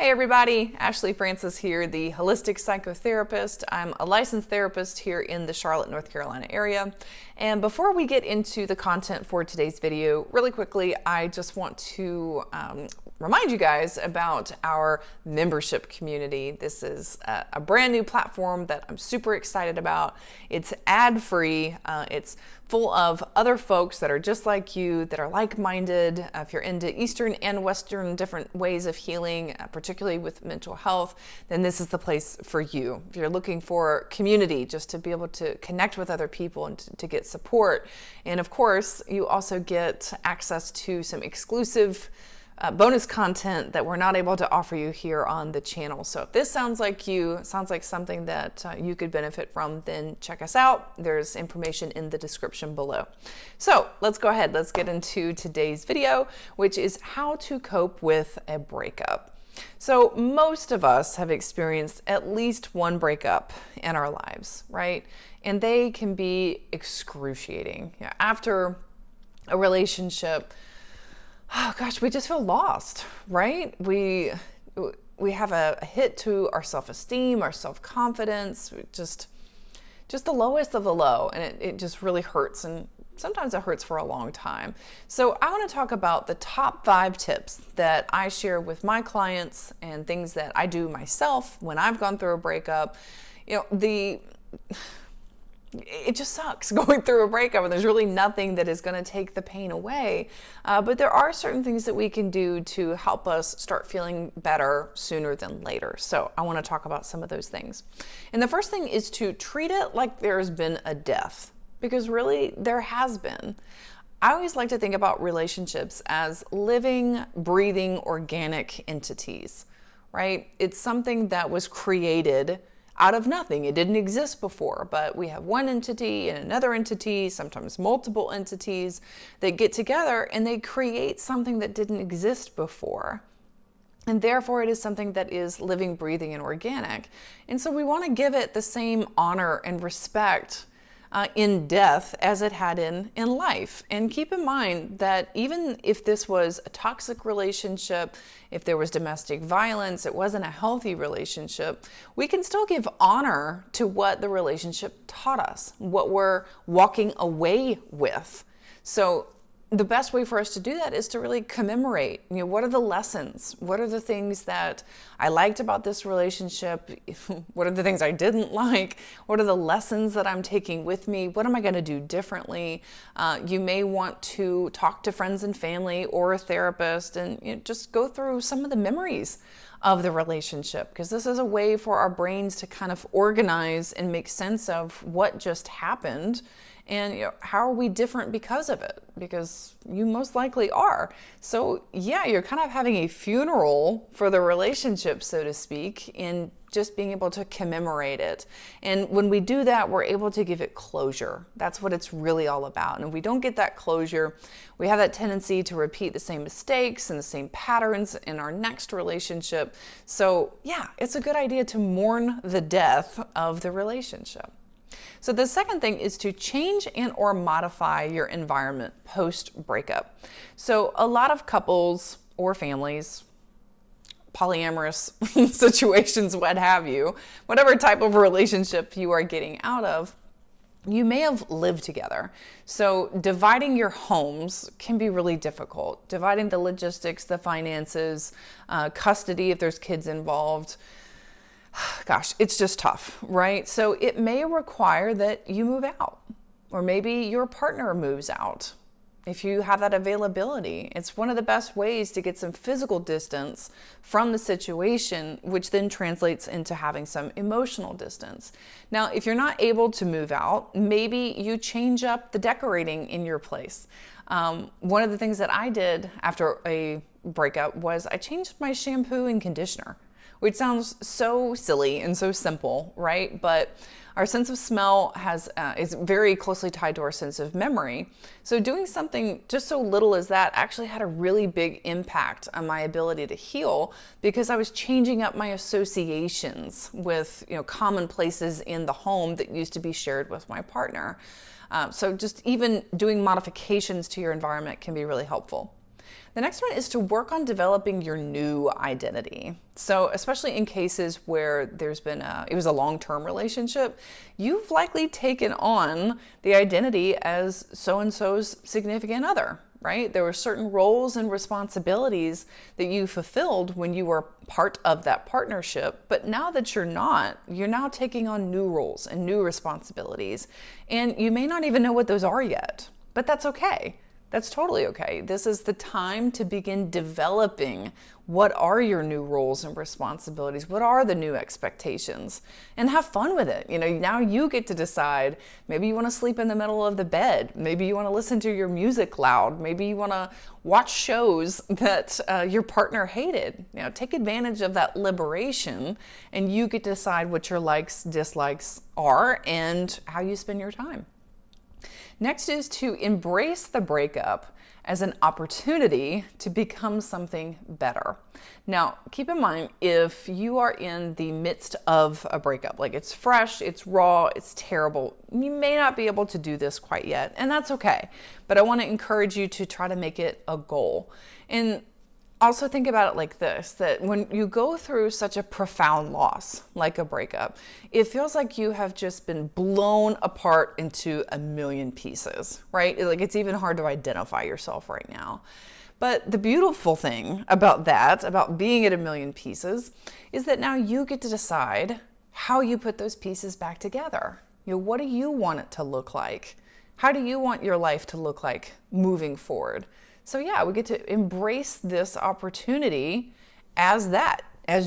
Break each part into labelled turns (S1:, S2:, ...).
S1: Hey everybody, Ashley Francis here, the holistic psychotherapist. I'm a licensed therapist here in the Charlotte, North Carolina area. And before we get into the content for today's video, really quickly, I just want to remind you guys about our membership community. This is a brand new platform that I'm super excited about. It's ad-free. It's full of other folks that are just like you, that are like-minded. If you're into Eastern and Western different ways of healing, particularly with mental health, then this is the place for you. If you're looking for community, just to be able to connect with other people and to get support. And of course, you also get access to some exclusive bonus content that we're not able to offer you here on the channel. So if this sounds like something that you could benefit from, then check us out. There's information in the description below. So let's go ahead. Let's get into today's video, which is how to cope with a breakup. So most of us have experienced at least one breakup in our lives, right? And they can be excruciating. After a relationship, oh gosh, we just feel lost, right? We have a hit to our self-esteem, our self-confidence, just the lowest of the low, and it just really hurts, and sometimes it hurts for a long time. So I want to talk about the top 5 tips that I share with my clients and things that I do myself when I've gone through a breakup. It just sucks going through a breakup, and there's really nothing that is going to take the pain away. But there are certain things that we can do to help us start feeling better sooner than later. So I want to talk about some of those things. And the first thing is to treat it like there's been a death, because really there has been. I always like to think about relationships as living, breathing, organic entities, right? It's something that was created out of nothing. It didn't exist before, but we have one entity and another entity, sometimes multiple entities, that get together and they create something that didn't exist before. And therefore it is something that is living, breathing, and organic. And so we want to give it the same honor and respect in death as it had in life. And keep in mind that even if this was a toxic relationship, if there was domestic violence, it wasn't a healthy relationship, we can still give honor to what the relationship taught us, what we're walking away with. So the best way for us to do that is to really commemorate, what are the lessons? What are the things that I liked about this relationship? What are the things I didn't like? What are the lessons that I'm taking with me? What am I going to do differently? You may want to talk to friends and family or a therapist and just go through some of the memories of the relationship, because this is a way for our brains to kind of organize and make sense of what just happened. And how are we different because of it? Because you most likely are. So yeah, you're kind of having a funeral for the relationship, so to speak, in just being able to commemorate it. And when we do that, we're able to give it closure. That's what it's really all about. And if we don't get that closure, we have that tendency to repeat the same mistakes and the same patterns in our next relationship. So yeah, it's a good idea to mourn the death of the relationship. So the second thing is to change and or modify your environment post-breakup. So a lot of couples or families, polyamorous situations, what have you, whatever type of relationship you are getting out of, you may have lived together. So dividing your homes can be really difficult. Dividing the logistics, the finances, custody if there's kids involved. Gosh, it's just tough, right? So it may require that you move out, or maybe your partner moves out. If you have that availability, it's one of the best ways to get some physical distance from the situation, which then translates into having some emotional distance. Now, if you're not able to move out, maybe you change up the decorating in your place. One of the things that I did after a breakup was I changed my shampoo and conditioner, which sounds so silly and so simple, right? But our sense of smell is very closely tied to our sense of memory. So doing something just so little as that actually had a really big impact on my ability to heal, because I was changing up my associations with common places in the home that used to be shared with my partner. So just even doing modifications to your environment can be really helpful. The next one is to work on developing your new identity. So especially in cases where it was a long-term relationship, you've likely taken on the identity as so-and-so's significant other, right? There were certain roles and responsibilities that you fulfilled when you were part of that partnership, but now that you're now taking on new roles and new responsibilities, and you may not even know what those are yet, but that's okay. That's totally okay. This is the time to begin developing what are your new roles and responsibilities, what are the new expectations, and have fun with it. Now you get to decide. Maybe you want to sleep in the middle of the bed. Maybe you want to listen to your music loud. Maybe you want to watch shows that your partner hated. Take advantage of that liberation, and you get to decide what your likes, dislikes are, and how you spend your time. Next is to embrace the breakup as an opportunity to become something better. Now, keep in mind, if you are in the midst of a breakup, like it's fresh, it's raw, it's terrible, you may not be able to do this quite yet, and that's okay. But I want to encourage you to try to make it a goal. And also think about it like this, that when you go through such a profound loss, like a breakup, it feels like you have just been blown apart into a million pieces, right? Like it's even hard to identify yourself right now. But the beautiful thing about that, about being at a million pieces, is that now you get to decide how you put those pieces back together. What do you want it to look like? How do you want your life to look like moving forward? So yeah, we get to embrace this opportunity as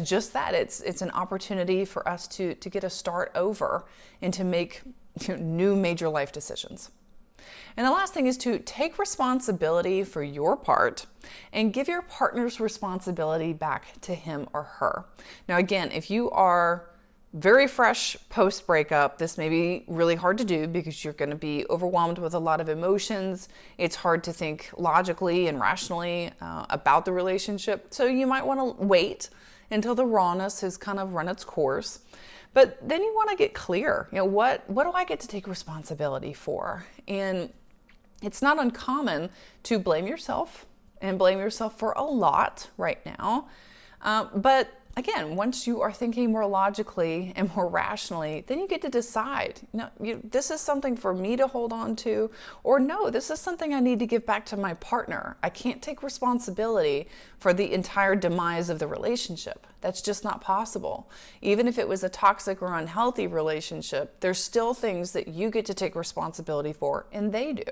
S1: just that. It's an opportunity for us to get a start over and to make new major life decisions. And the last thing is to take responsibility for your part and give your partner's responsibility back to him or her. Now again, if you are very fresh post-breakup, this may be really hard to do because you're going to be overwhelmed with a lot of emotions. It's hard to think logically and rationally about the relationship. So you might want to wait until the rawness has kind of run its course. But then you want to get clear. What do I get to take responsibility for? And it's not uncommon to blame yourself and blame yourself for a lot right now. But again, once you are thinking more logically and more rationally, then you get to decide, this is something for me to hold on to, or no, this is something I need to give back to my partner. I can't take responsibility for the entire demise of the relationship. That's just not possible. Even if it was a toxic or unhealthy relationship, there's still things that you get to take responsibility for, and they do.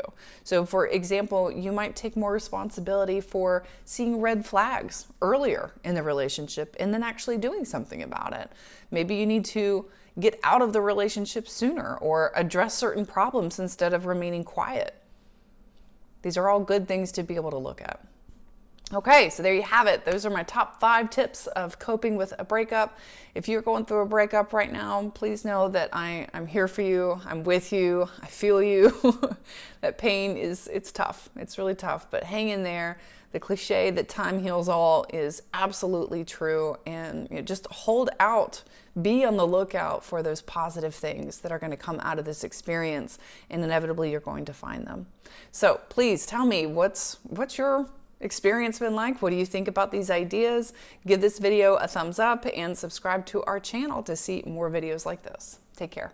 S1: So for example, you might take more responsibility for seeing red flags earlier in the relationship and then actually doing something about it. Maybe you need to get out of the relationship sooner or address certain problems instead of remaining quiet. These are all good things to be able to look at. Okay, so there you have it. Those are my top 5 tips of coping with a breakup. If you're going through a breakup right now, please know that I'm here for you. I'm with you. I feel you. That pain it's tough. It's really tough, but hang in there. The cliche that time heals all is absolutely true, and just hold out. Be on the lookout for those positive things that are going to come out of this experience, and inevitably you're going to find them. So please tell me, what's your experience been like? What do you think about these ideas? Give this video a thumbs up and subscribe to our channel to see more videos like this. Take care.